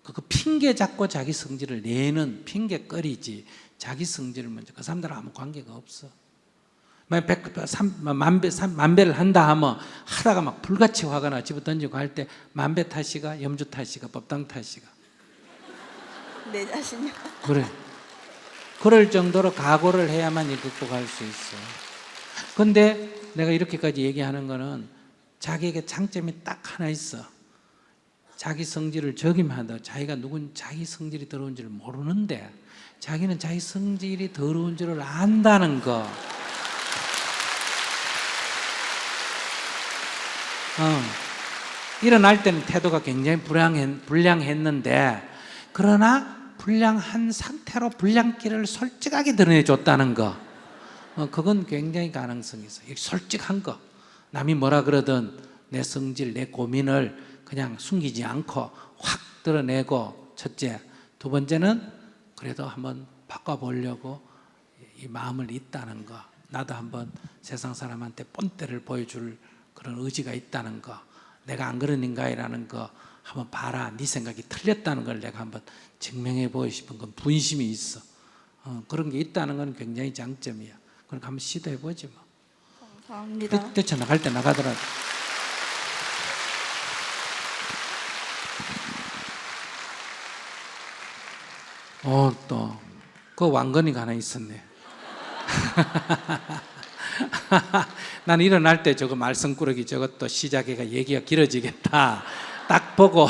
그 핑계 잡고 자기 성질을 내는 핑계거리지 자기 성질 문제. 그 사람들은 아무 관계가 없어. 만배를 한다 하면 하다가 막 불같이 화가 나 집어 던지고 할 때 만배 탓이가 염주 탓이가 법당 탓이가 내 자신이요. 그래. 그럴 정도로 각오를 해야만 극복할 수 있어. 근데 내가 이렇게까지 얘기하는 거는 자기에게 장점이 딱 하나 있어. 자기 성질을 적임하다. 자기가 자기 성질이 더러운 줄 모르는데 자기는 자기 성질이 더러운 줄을 안다는 거. 일어날 때는 태도가 굉장히 불량했는데 그러나 불량한 상태로 불량기를 솔직하게 드러내줬다는 거. 그건 굉장히 가능성이 있어요. 솔직한 거. 남이 뭐라 그러든 내 성질, 내 고민을 그냥 숨기지 않고 확 드러내고 첫째. 두 번째는 그래도 한번 바꿔보려고 이 마음을 있다는 거. 나도 한번 세상 사람한테 본때를 보여줄 그런 의지가 있다는 거. 내가 안 그런 인간이라는 거 한번 봐라. 네 생각이 틀렸다는 걸 내가 한번 증명해 보고 싶은 건 분심이 있어. 그런 게 있다는 건 굉장히 장점이야. 그러니까 한번 시도해 보지 뭐. 감사합니다. 뛰쳐나갈 때 나가더라도. 또 그 왕건이가 하나 있었네. 나는 일어날 때 저거 말썽꾸러기 저것도 시작해가 얘기가 길어지겠다. 딱 보고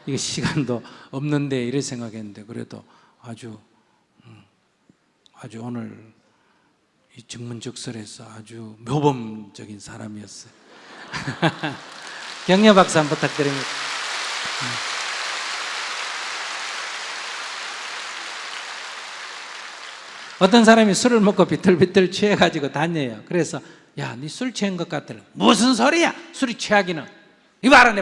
이거 시간도 없는데 이런 생각했는데 그래도 아주 오늘 이 증문즉설에서 아주 모범적인 사람이었어요. 격려 박수 한번 부탁드립니다. 어떤 사람이 술을 먹고 비틀비틀 취해가지고 다녀요. 그래서 야, 네 술 취한 것 같더라. 무슨 소리야? 술이 취하기는. 이봐라, 내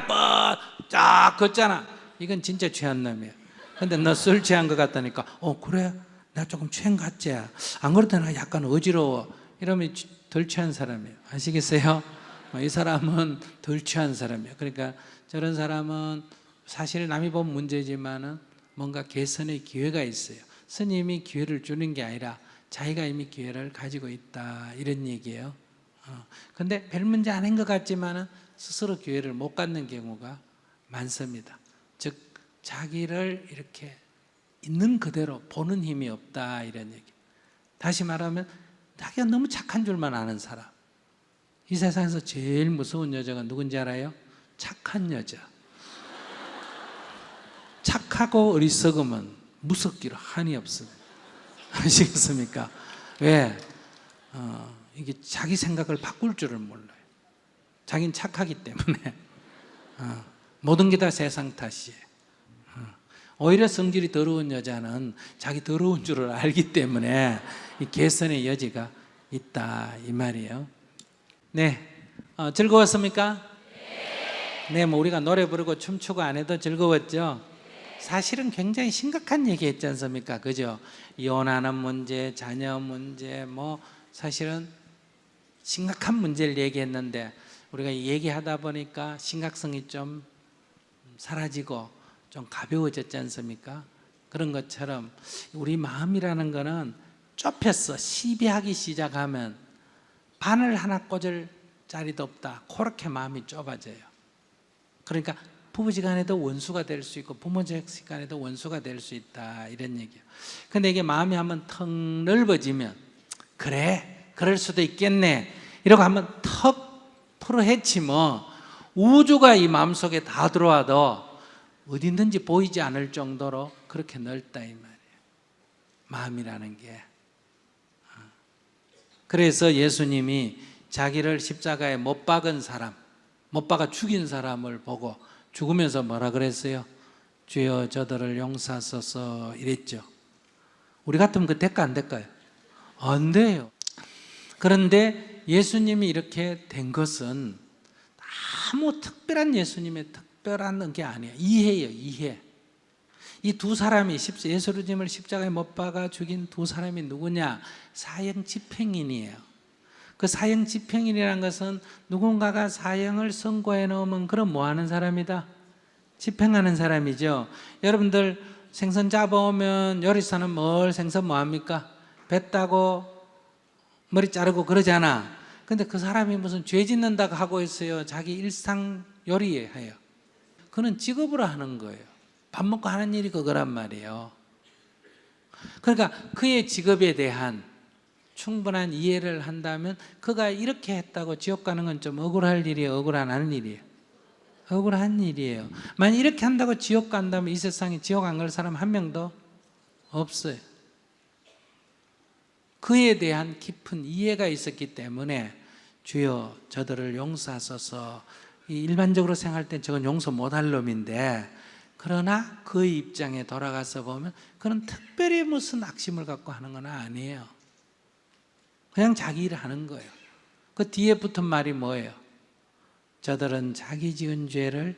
쫙 걷잖아. 이건 진짜 취한 놈이야. 근데 너 술 취한 것 같다니까. 그래? 내가 조금 취한 것 같지? 안 그럴 때는 약간 어지러워. 이러면 덜 취한 사람이에요. 아시겠어요? 이 사람은 덜 취한 사람이에요. 그러니까 저런 사람은 사실 남이 보면 문제지만은 뭔가 개선의 기회가 있어요. 스님이 기회를 주는 게 아니라 자기가 이미 기회를 가지고 있다 이런 얘기예요. 근데 별 문제 아닌 것 같지만은 스스로 기회를 못 갖는 경우가 많습니다. 즉 자기를 이렇게 있는 그대로 보는 힘이 없다 이런 얘기. 다시 말하면 자기가 너무 착한 줄만 아는 사람. 이 세상에서 제일 무서운 여자가 누군지 알아요? 착한 여자. 착하고 어리석으면 무섭기로 한이 없습니다. 아시겠습니까? 왜? 이게 자기 생각을 바꿀 줄을 몰라요. 자기는 착하기 때문에 모든 게 다 세상 탓이에요. 오히려 성질이 더러운 여자는 자기 더러운 줄을 알기 때문에 이 개선의 여지가 있다 이 말이에요. 네, 즐거웠습니까? 네, 뭐 우리가 노래 부르고 춤추고 안 해도 즐거웠죠? 사실은 굉장히 심각한 얘기 했지 않습니까? 그죠? 이혼하는 문제, 자녀 문제, 뭐 사실은 심각한 문제를 얘기했는데 우리가 얘기하다 보니까 심각성이 좀 사라지고 좀 가벼워졌지 않습니까? 그런 것처럼 우리 마음이라는 거는 좁혔어. 시비하기 시작하면 바늘 하나 꽂을 자리도 없다. 그렇게 마음이 좁아져요. 그러니까 부부지간에도 원수가 될 수 있고 부모지간에도 원수가 될 수 있다 이런 얘기예요. 근데 이게 마음이 한번 턱 넓어지면 그래 그럴 수도 있겠네 이러고 한번 턱 풀어헤치 뭐 우주가 이 마음속에 다 들어와도 어디 있는지 보이지 않을 정도로 그렇게 넓다 이 말이에요. 마음이라는 게. 그래서 예수님이 자기를 십자가에 못 박은 사람, 못 박아 죽인 사람을 보고 죽으면서 뭐라 그랬어요? 주여 저들을 용서하소서 이랬죠. 우리 같으면 그 될까 안 될까요? 안 돼요. 그런데 예수님이 이렇게 된 것은 아무 특별한 예수님의 특별한 게 아니에요. 이해예요, 이해. 이 두 사람이 예수님을 십자가에 못 박아 죽인 두 사람이 누구냐? 사형 집행인이에요. 그 사형 집행인이라는 것은 누군가가 사형을 선고해 놓으면 그럼 뭐 하는 사람이다? 집행하는 사람이죠. 여러분들 생선 잡아오면 요리사는 뭘 생선 뭐 합니까? 배 따고 머리 자르고 그러잖아. 근데 그 사람이 무슨 죄 짓는다고 하고 있어요. 자기 일상 요리해요. 그는 직업으로 하는 거예요. 밥 먹고 하는 일이 그거란 말이에요. 그러니까 그의 직업에 대한 충분한 이해를 한다면 그가 이렇게 했다고 지옥 가는 건 좀 억울할 일이에요? 억울 안 하는 일이에요? 억울한 일이에요. 만약 이렇게 한다고 지옥 간다면 이 세상에 지옥 안 갈 사람 한 명도 없어요. 그에 대한 깊은 이해가 있었기 때문에 주여 저들을 용서하소서. 일반적으로 생각할 때 저건 용서 못할 놈인데, 그러나 그의 입장에 돌아가서 보면 그는 특별히 무슨 악심을 갖고 하는 건 아니에요. 그냥 자기 일을 하는 거예요. 그 뒤에 붙은 말이 뭐예요? 저들은 자기 지은 죄를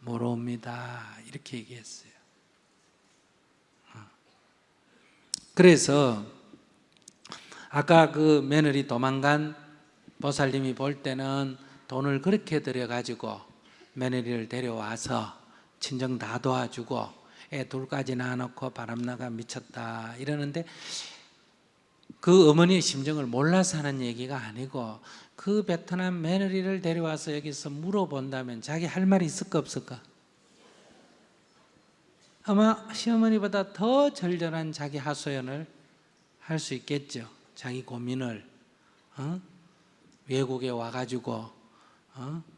모릅니다. 이렇게 얘기했어요. 그래서 아까 그 며느리 도망간 보살님이 볼 때는 돈을 그렇게 들여가지고 며느리를 데려와서 친정 다 도와주고 애 둘까지 낳아놓고 바람나가 미쳤다 이러는데, 그 어머니의 심정을 몰라서 하는 얘기가 아니고 그 베트남 며느리를 데려와서 여기서 물어본다면 자기 할 말이 있을까 없을까? 아마 시어머니보다 더 절절한 자기 하소연을 할 수 있겠죠. 자기 고민을. 외국에 와가지고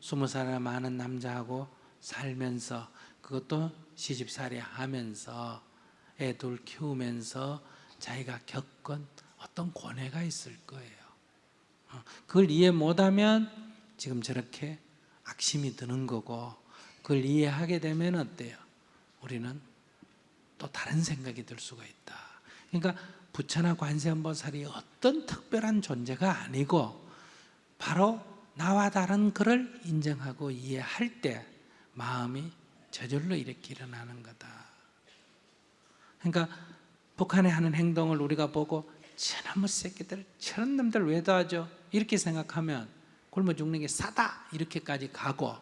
20살이나 많은 남자하고 살면서, 그것도 시집살이 하면서 애 둘 키우면서 자기가 겪은 어떤 고뇌가 있을 거예요. 그걸 이해 못하면 지금 저렇게 악심이 드는 거고, 그걸 이해하게 되면 어때요? 우리는 또 다른 생각이 들 수가 있다. 그러니까 부처나 관세음보살이 어떤 특별한 존재가 아니고 바로 나와 다른 그를 인정하고 이해할 때 마음이 저절로 이렇게 일어나는 거다. 그러니까 북한에 하는 행동을 우리가 보고 저놈의 새끼들, 저런 놈들 왜 도와줘? 이렇게 생각하면 굶어 죽는 게 싸다 이렇게까지 가고,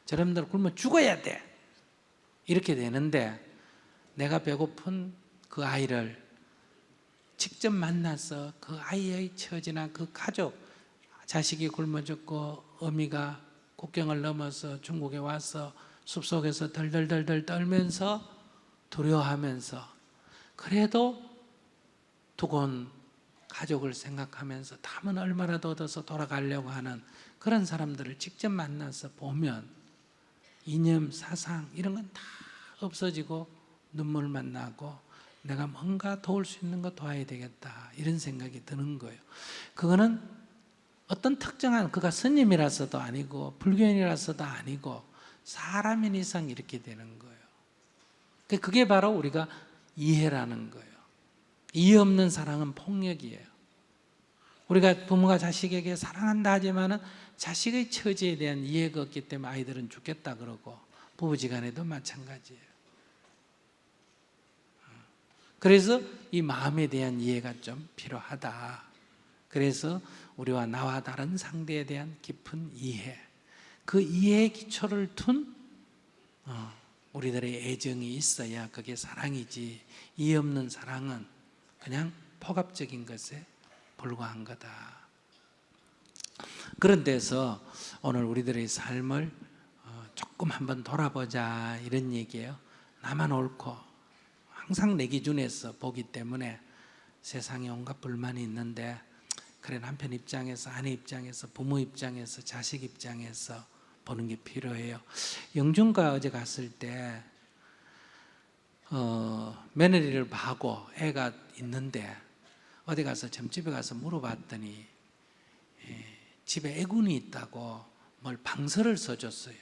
저런 놈들 굶어 죽어야 돼 이렇게 되는데, 내가 배고픈 그 아이를 직접 만나서 그 아이의 처지나 그 가족, 자식이 굶어 죽고 어미가 국경을 넘어서 중국에 와서 숲속에서 덜덜덜덜 떨면서 두려워하면서 그래도 두고 온 가족을 생각하면서 담은 얼마라도 얻어서 돌아가려고 하는 그런 사람들을 직접 만나서 보면 이념, 사상 이런 건 다 없어지고 눈물만 나고 내가 뭔가 도울 수 있는 거 도와야 되겠다 이런 생각이 드는 거예요. 그거는 어떤 특정한, 그가 스님이라서도 아니고 불교인이라서도 아니고 사람인 이상 이렇게 되는 거예요. 그게 바로 우리가 이해라는 거예요. 이해 없는 사랑은 폭력이에요. 우리가 부모가 자식에게 사랑한다 하지만은 자식의 처지에 대한 이해가 없기 때문에 아이들은 죽겠다 그러고, 부부지간에도 마찬가지예요. 그래서 이 마음에 대한 이해가 좀 필요하다. 그래서 우리와 나와 다른 상대에 대한 깊은 이해, 그 이해의 기초를 둔 우리들의 애정이 있어야 그게 사랑이지, 이해 없는 사랑은 그냥 폭압적인 것에 불과한 거다. 그런 데서 오늘 우리들의 삶을 조금 한번 돌아보자 이런 얘기예요. 나만 옳고 항상 내 기준에서 보기 때문에 세상에 온갖 불만이 있는데, 그래 남편 입장에서, 아내 입장에서, 부모 입장에서, 자식 입장에서 보는 게 필요해요. 영준과 어제 갔을 때 며느리를 봐고 애가 있는데 어디 가서 점집에 가서 물어봤더니 집에 애군이 있다고 뭘 방서를 써줬어요.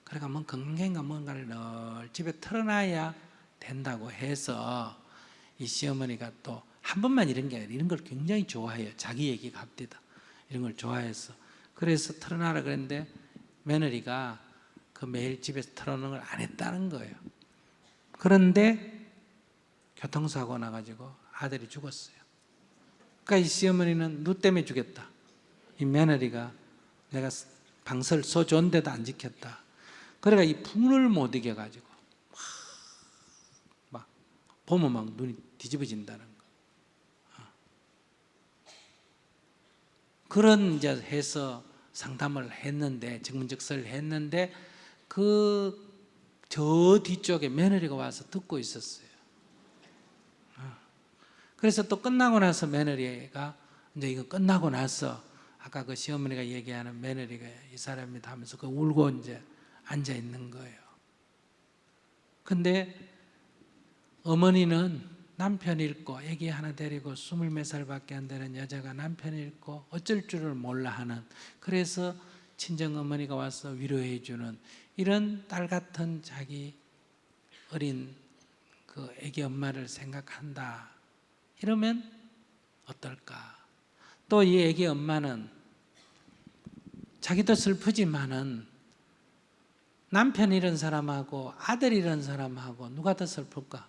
그러니까 뭐 건강인가 뭔가를 늘 집에 털어놔야 된다고 해서 이 시어머니가 또 한 번만 이런 게 아니라 이런 걸 굉장히 좋아해요. 자기 얘기 갑디다. 이런 걸 좋아해서 그래서 털어놔라 그랬는데 며느리가 그 매일 집에서 털어놓는 걸 안 했다는 거예요. 그런데 교통사고 나가지고 아들이 죽었어요. 그러니까 이 시어머니는 누 때문에 죽였다. 이 며느리가 내가 방서를 써줬는데도 안 지켰다. 그러니까 이 분을 못 이겨가지고 막 보면 막 눈이 뒤집어진다는 거. 그런 이제 해서 상담을 했는데, 증문즉설을 했는데 그 저 뒤쪽에 며느리가 와서 듣고 있었어요. 그래서 또 끝나고 나서 며느리가 이제 이거 끝나고 나서 아까 그 시어머니가 얘기하는 며느리가 이 사람이다 하면서 그 울고 이제 앉아 있는 거예요. 근데 어머니는 남편 잃고 아기 하나 데리고 20몇 살밖에 안 되는 여자가 남편 잃고 어쩔 줄을 몰라 하는, 그래서 친정어머니가 와서 위로해 주는 이런 딸 같은 자기 어린 그 아기 엄마를 생각한다. 이러면 어떨까? 또 이 아기 엄마는 자기도 슬프지만은 남편 잃은 사람하고 아들 잃은 사람하고 누가 더 슬플까?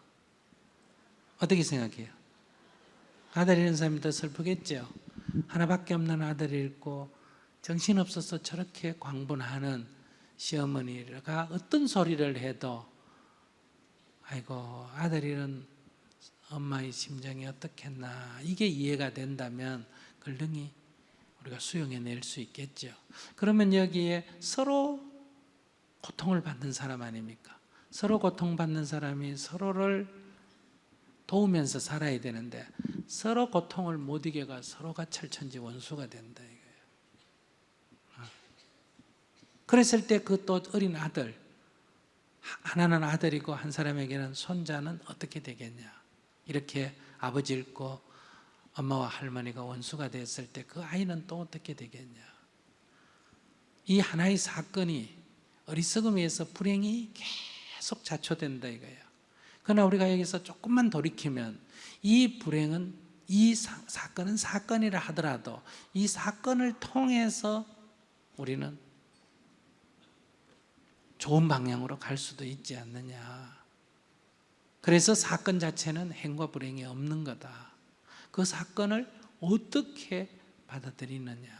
어떻게 생각해요? 아들 잃은 사람이 더 슬프겠죠. 하나밖에 없는 아들 잃고 정신없어서 저렇게 광분하는 시어머니가 어떤 소리를 해도 아이고 아들 잃은 엄마의 심정이 어떻겠나, 이게 이해가 된다면 그걸 능히 우리가 수용해낼 수 있겠죠. 그러면 여기에 서로 고통을 받는 사람 아닙니까? 서로 고통받는 사람이 서로를 도우면서 살아야 되는데 서로 고통을 못 이겨가 서로가 철천지 원수가 된다 이거예요. 그랬을 때 그 또 어린 아들, 하나는 아들이고 한 사람에게는 손자는 어떻게 되겠냐? 이렇게 아버지 잃고 엄마와 할머니가 원수가 됐을 때 그 아이는 또 어떻게 되겠냐? 이 하나의 사건이 어리석음에 의해서 불행이 계속 자초된다 이거예요. 그러나 우리가 여기서 조금만 돌이키면 이 불행은, 이 사건은 사건이라 하더라도 이 사건을 통해서 우리는 좋은 방향으로 갈 수도 있지 않느냐. 그래서 사건 자체는 행과 불행이 없는 거다. 그 사건을 어떻게 받아들이느냐.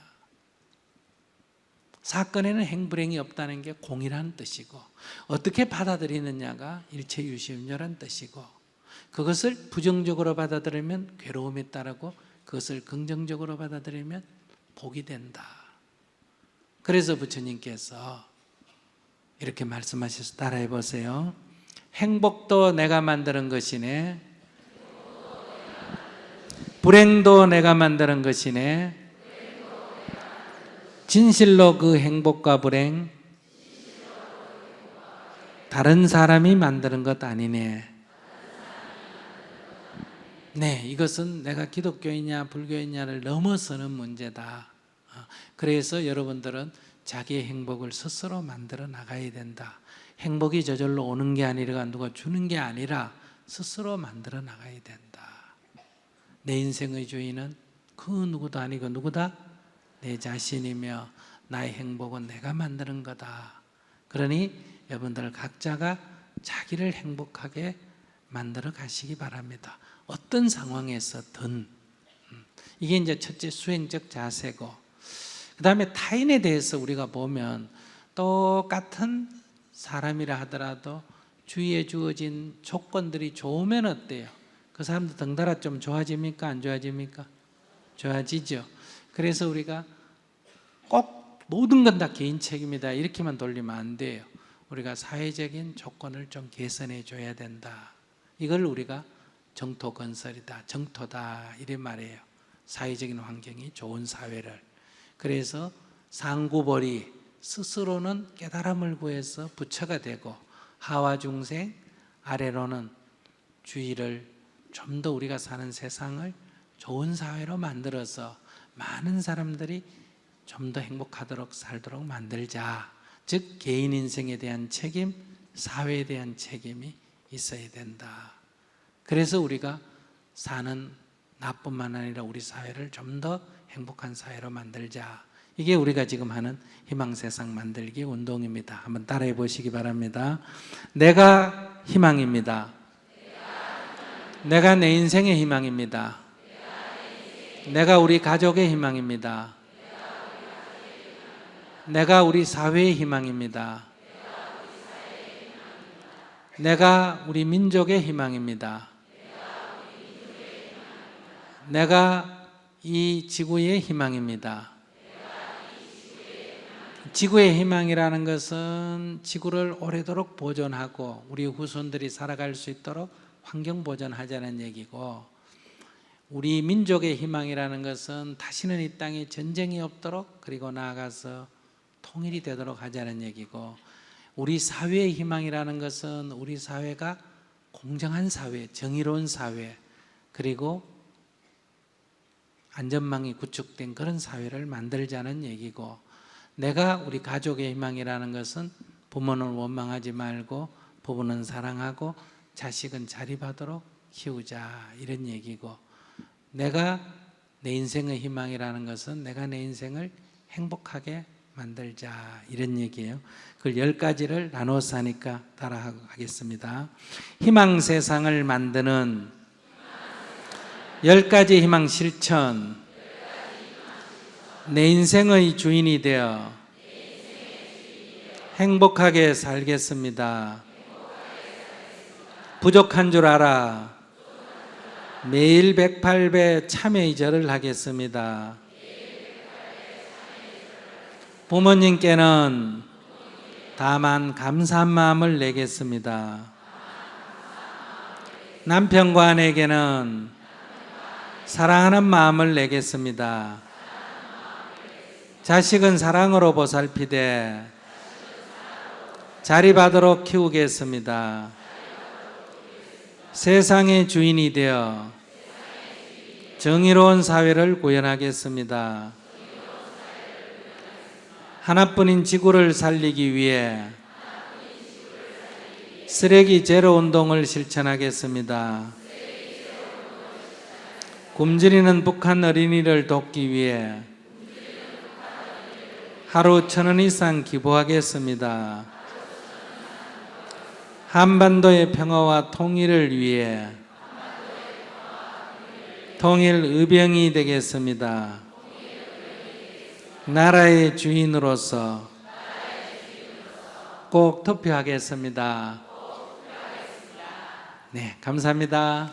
사건에는 행불행이 없다는 게 공이라는 뜻이고 어떻게 받아들이느냐가 일체유시음료란 뜻이고, 그것을 부정적으로 받아들이면 괴로움이 따르고 그것을 긍정적으로 받아들이면 복이 된다. 그래서 부처님께서 이렇게 말씀하셔서 따라해 보세요. 행복도 내가 만드는 것이네, 불행도 내가 만드는 것이네, 진실로 그 행복과 불행 다른 사람이 만드는 것 아니네. 네, 이것은 내가 기독교이냐 불교이냐를 넘어서는 문제다. 그래서 여러분들은 자기의 행복을 스스로 만들어 나가야 된다. 행복이 저절로 오는 게 아니라 누가 주는 게 아니라 스스로 만들어 나가야 된다. 내 인생의 주인은 그 누구도 아니고 누구다? 내 자신이며 나의 행복은 내가 만드는 거다. 그러니 여러분들 각자가 자기를 행복하게 만들어 가시기 바랍니다. 어떤 상황에서든. 이게 이제 첫째 수행적 자세고, 그 다음에 타인에 대해서 우리가 보면 똑같은 사람이라 하더라도 주위에 주어진 조건들이 좋으면 어때요? 그 사람도 덩달아 좀 좋아집니까? 안 좋아집니까? 좋아지죠. 그래서 우리가 꼭 모든 건 다 개인 책임이다 이렇게만 돌리면 안 돼요. 우리가 사회적인 조건을 좀 개선해 줘야 된다. 이걸 우리가 정토 건설이다, 정토다 이런 말이에요. 사회적인 환경이 좋은 사회를. 그래서 상구벌이 스스로는 깨달음을 구해서 부처가 되고 하와 중생 아래로는 주위를 좀 더 우리가 사는 세상을 좋은 사회로 만들어서 많은 사람들이 좀 더 행복하도록 살도록 만들자. 즉 개인 인생에 대한 책임, 사회에 대한 책임이 있어야 된다. 그래서 우리가 사는 나뿐만 아니라 우리 사회를 좀 더 행복한 사회로 만들자. 이게 우리가 지금 하는 희망세상 만들기 운동입니다. 한번 따라해 보시기 바랍니다. 내가 희망입니다. 내가 내 인생의 희망입니다. 내가 우리 가족의 희망입니다. 내가 우리 사회의 희망입니다. 내가 우리 민족의 희망입니다. 내가 이 지구의 희망입니다. 지구의 희망이라는 것은 지구를 오래도록 보존하고 우리 후손들이 살아갈 수 있도록 환경 보존하자는 얘기고, 우리 민족의 희망이라는 것은 다시는 이 땅에 전쟁이 없도록 그리고 나아가서 통일이 되도록 하자는 얘기고, 우리 사회의 희망이라는 것은 우리 사회가 공정한 사회, 정의로운 사회, 그리고 안전망이 구축된 그런 사회를 만들자는 얘기고, 내가 우리 가족의 희망이라는 것은 부모는 원망하지 말고 부부는 사랑하고 자식은 자립하도록 키우자, 이런 얘기고, 내가 내 인생의 희망이라는 것은 내가 내 인생을 행복하게 만들자, 이런 얘기예요. 그걸 10가지를 나눠서 하니까 따라하겠습니다. 희망 세상을 만드는 10가지 희망 실천. 내 인생의 주인이 되어 행복하게 살겠습니다. 부족한 줄 알아 매일 108배 참회의 절을 하겠습니다. 부모님께는 다만 감사한 마음을 내겠습니다. 남편과 아내에게는 사랑하는 마음을 내겠습니다. 자식은 사랑으로 보살피되 자립하도록 키우겠습니다. 세상의 주인이 되어 정의로운 사회를 구현하겠습니다. 하나뿐인 지구를 살리기 위해 쓰레기 제로 운동을 실천하겠습니다. 굶주리는 북한 어린이를 돕기 위해 하루 1,000원 이상 기부하겠습니다. 한반도의 평화와 통일을 위해 통일 의병이 되겠습니다. 나라의 주인으로서 꼭 투표하겠습니다. 네, 감사합니다.